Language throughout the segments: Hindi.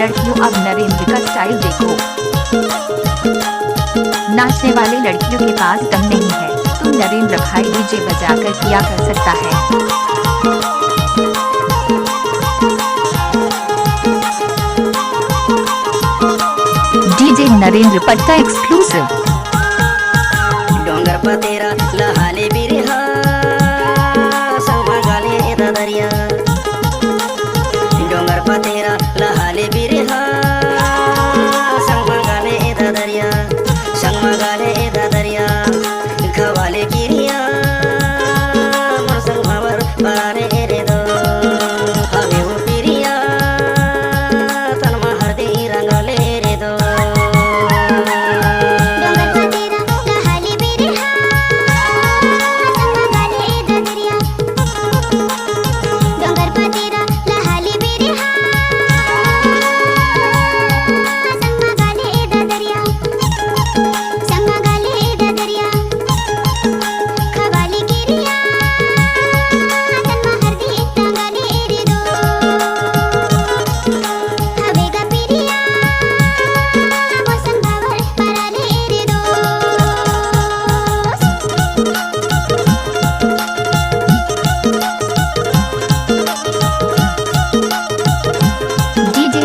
लड़कियों अब नरेंद्र का स्टाइल देखो। नाचने वाले लड़कियों के पास दम नहीं है तो नरेंद्र भाई डीजे बजाकर किया कर सकता है। डीजे नरेंद्र पट्टा एक्सक्लूसिव। डोंगर पतेरा लहाले बिरहा संगमागाले दरिया। डोंगर पतेरा लहाले बिरहा संगमागाले दरिया। संगमागाले दरिया खवाले किरिया मौसम खबर पराने रे दो। हवे वो पिरिया तनमा हरदी रंगले रे दो।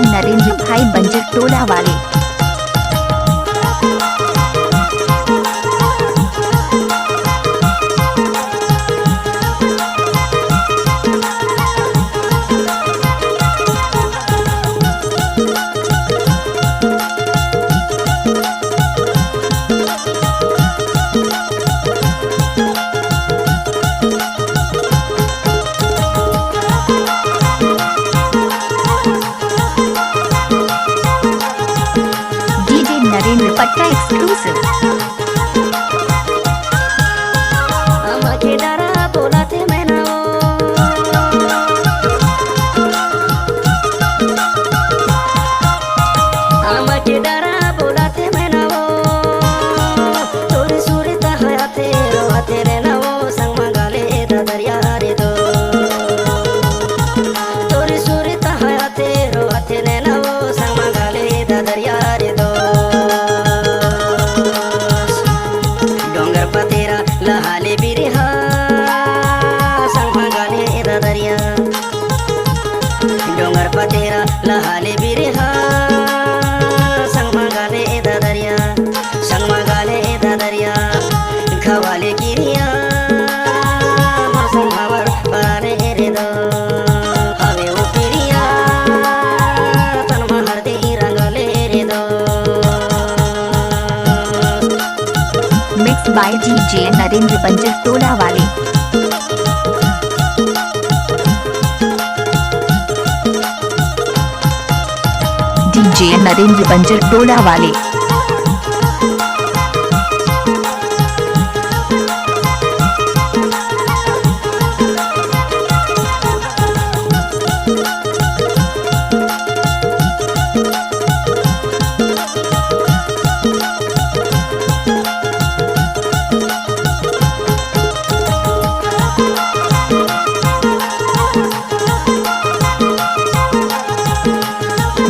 नरेंद्र भाई बंजर टोला वाले। नरेंद्र पट्टा एक्सक्लूसिव। बोलाते मैं ना डरा बोलाते मैं ना तोरी सूरता हयाते रोते रे ना संग मंगाले दरिया रे दो। तोरी सूरता हयाते रोते रे ना संग मंगाले दरिया रे दो। लहाले बिरहा संगमागाले दरिया। डोंगर पतेरा लहाले बिरहा संगमागाले दरिया। संगमागाले दरिया खवाले किरिया मौसम खबर पराने रे दो। हवे वो पिरिया तनमा हरदी रंगले रे दो। मिक्स बाय डीजे नरेंद्र बंजर टोला वाले। डीजे नरेंद्र बंजर टोला वाले।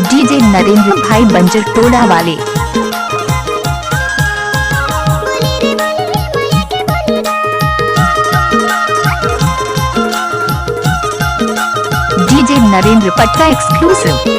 डीजे नरेंद्र भाई बंजर टोला वाले। डीजे नरेंद्र पट्टा एक्सक्लूसिव।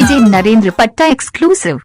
डीजे नरेंद्र पट्टा एक्सक्लूसिव।